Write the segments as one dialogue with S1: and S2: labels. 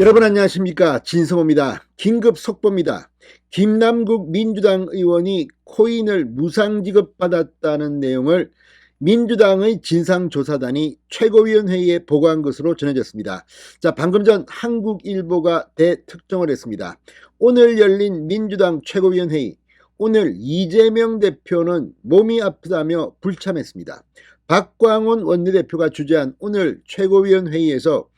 S1: 여러분 안녕하십니까, 진성호입니다. 긴급 속보입니다. 김남국 민주당 의원이 코인을 무상지급받았다는 내용을 민주당의 진상조사단이 최고위원회의에 보고한 것으로 전해졌습니다. 자, 방금 전 한국일보가 대특종을 했습니다. 오늘 열린 민주당 최고위원회의, 오늘 이재명 대표는 몸이 아프다며 불참했습니다. 박광온 원내대표가 주재한 오늘 최고위원회의에서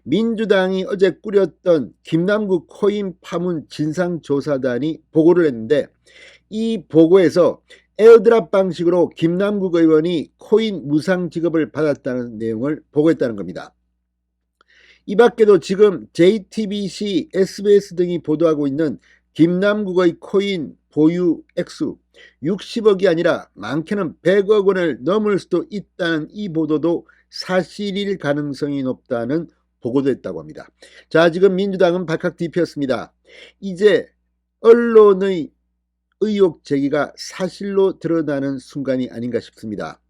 S1: 민주당이 어제 꾸렸던 김남국 코인 파문 진상조사단이 보고를 했는데, 이 보고에서 에어드랍 방식으로 김남국 의원이 코인 무상 지급을 받았다는 내용을 보고했다는 겁니다. 이 밖에도 지금 JTBC, SBS 등이 보도하고 있는 김남국의 코인 보유 액수 60억이 아니라 많게는 100억 원을 넘을 수도 있다는 이 보도도 사실일 가능성이 높다는 보고도 했다고 합니다. 자, 지금 민주당은 발칵 뒤폈습니다. 이제 언론의 의혹 제기가 사실로 드러나는 순간이 아닌가 싶습니다.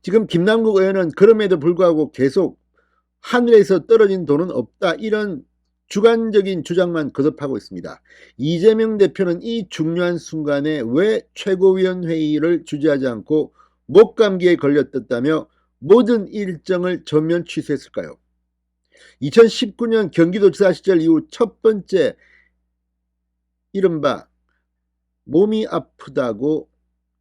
S1: 지금 김남국 의원은 그럼에도 불구하고 계속 하늘에서 떨어진 돈은 없다, 이런 주관적인 주장만 거듭하고 있습니다. 이재명 대표는 이 중요한 순간에 왜 최고위원회의를 주재하지 않고 목감기에 걸렸다며 모든 일정을 전면 취소했을까요? 2019년 경기도지사 시절 이후 첫 번째 이른바 몸이 아프다고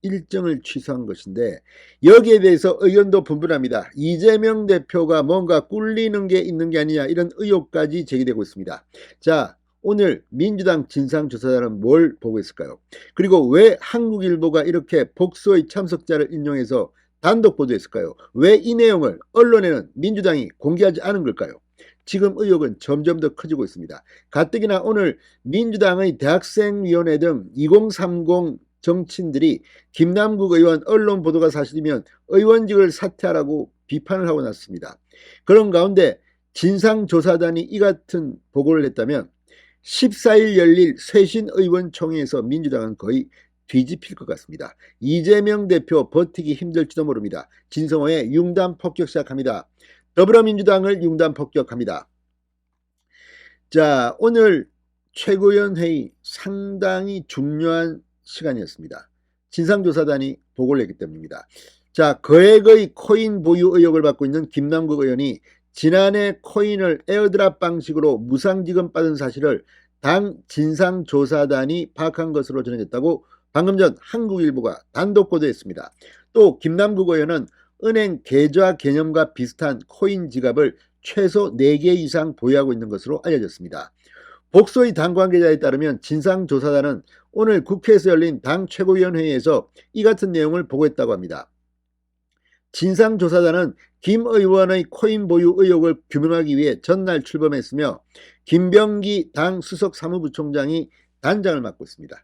S1: 일정을 취소한 것인데, 여기에 대해서 의견도 분분합니다. 이재명 대표가 뭔가 꿀리는 게 있는 게 아니냐, 이런 의혹까지 제기되고 있습니다. 자, 오늘 민주당 진상조사단은 뭘 보고 있을까요? 그리고 왜 한국일보가 이렇게 복수의 참석자를 인용해서 단독 보도했을까요? 왜 이 내용을 언론에는 민주당이 공개하지 않은 걸까요? 지금 의혹은 점점 더 커지고 있습니다. 가뜩이나 오늘 민주당의 대학생위원회 등 2030 정치인들이 김남국 의원 언론 보도가 사실이면 의원직을 사퇴하라고 비판을 하고 났습니다. 그런 가운데 진상조사단이 이 같은 보고를 했다면 14일 열릴 쇄신의원총회에서 민주당은 거의 뒤집힐 것 같습니다. 이재명 대표 버티기 힘들지도 모릅니다. 진성호의 융단 폭격 시작합니다. 더불어민주당을 융단 폭격합니다. 자, 오늘 최고위원회의 상당히 중요한 시간이었습니다. 진상조사단이 보고를 했기 때문입니다. 자, 거액의 코인 보유 의혹을 받고 있는 김남국 의원이 지난해 코인을 에어드랍 방식으로 무상지급받은 사실을 당 진상조사단이 파악한 것으로 전해졌다고 방금 전 한국일보가 단독 보도했습니다. 또 김남국 의원은 은행 계좌 개념과 비슷한 코인 지갑을 최소 4개 이상 보유하고 있는 것으로 알려졌습니다. 복소의 당 관계자에 따르면 진상조사단은 오늘 국회에서 열린 당 최고위원회의에서 이 같은 내용을 보고했다고 합니다. 진상조사단은 김 의원의 코인 보유 의혹을 규명하기 위해 전날 출범했으며 김병기 당 수석사무부총장이 단장을 맡고 있습니다.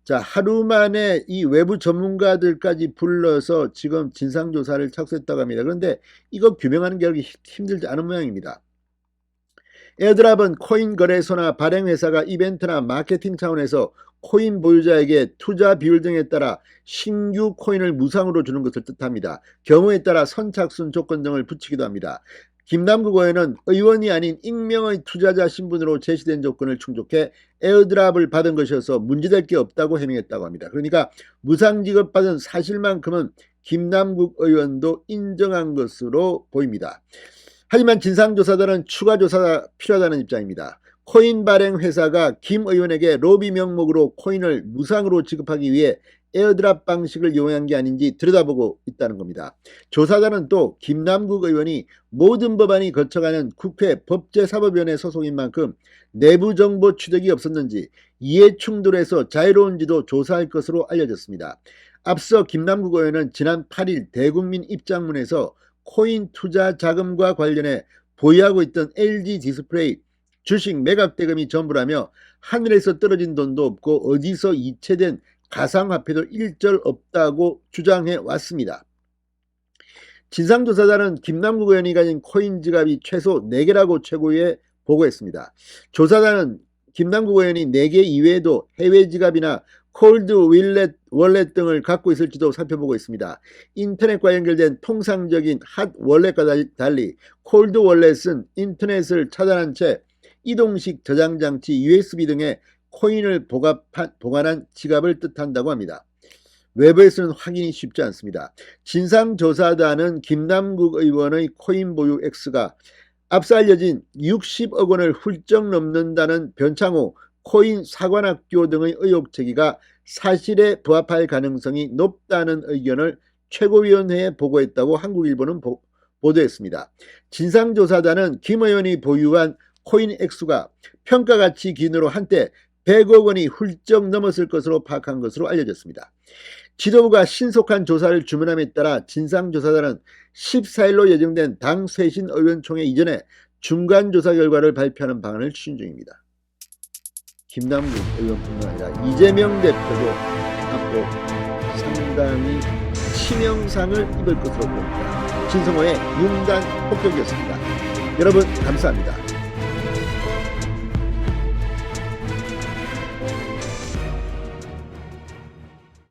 S1: 자, 하루 만에 이 외부 전문가들까지 불러서 지금 진상조사를 착수했다고 합니다. 그런데 이거 규명하는 게 그렇게 힘들지 않은 모양입니다. 에어드랍은 코인 거래소나 발행회사가 이벤트나 마케팅 차원에서 코인 보유자에게 투자 비율 등에 따라 신규 코인을 무상으로 주는 것을 뜻합니다. 경우에 따라 선착순 조건 등을 붙이기도 합니다. 김남국 의원은 의원이 아닌 익명의 투자자 신분으로 제시된 조건을 충족해 에어드랍을 받은 것이어서 문제될 게 없다고 해명했다고 합니다. 그러니까 무상지급받은 사실만큼은 김남국 의원도 인정한 것으로 보입니다. 하지만 진상조사단은 추가 조사가 필요하다는 입장입니다. 코인 발행 회사가 김 의원에게 로비 명목으로 코인을 무상으로 지급하기 위해 에어드랍 방식을 이용한 게 아닌지 들여다보고 있다는 겁니다. 조사단은 또 김남국 의원이 모든 법안이 거쳐가는 국회 법제사법위원회 소속인 만큼 내부 정보 취득이 없었는지, 이해 충돌에서 자유로운지도 조사할 것으로 알려졌습니다. 앞서 김남국 의원은 지난 8일 대국민 입장문에서 코인 투자 자금과 관련해 보유하고 있던 LG 디스플레이 주식 매각 대금이 전부라며 하늘에서 떨어진 돈도 없고 어디서 이체된 가상화폐도 일절 없다고 주장해 왔습니다. 진상조사단은 김남국 의원이 가진 코인 지갑이 최소 4개라고 최고위에 보고했습니다. 조사단은 김남국 의원이 4개 이외에도 해외 지갑이나 콜드 월렛 등을 갖고 있을지도 살펴보고 있습니다. 인터넷과 연결된 통상적인 핫 월렛과 달리 콜드 월렛은 인터넷을 차단한 채 이동식 저장 장치 USB 등에 코인을 보관한 지갑을 뜻한다고 합니다. 외부에서는 확인이 쉽지 않습니다. 진상조사단은 김남국 의원의 코인 보유 액수가 앞서 알려진 60억 원을 훌쩍 넘는다는 변창호 코인 사관학교 등의 의혹 제기가 사실에 부합할 가능성이 높다는 의견을 최고위원회에 보고했다고 한국일보는 보도했습니다. 진상조사단은 김 의원이 보유한 코인 액수가 평가가치 기준으로 한때 100억 원이 훌쩍 넘었을 것으로 파악한 것으로 알려졌습니다. 지도부가 신속한 조사를 주문함에 따라 진상조사단은 14일로 예정된 당 쇄신 의원총회 이전에 중간조사 결과를 발표하는 방안을 추진 중입니다. 김남국 의원뿐만 아니라 이재명 대표도 앞으로 상당히 치명상을 입을 것으로 보입니다. 진성호의 융단 폭격이었습니다. 여러분 감사합니다.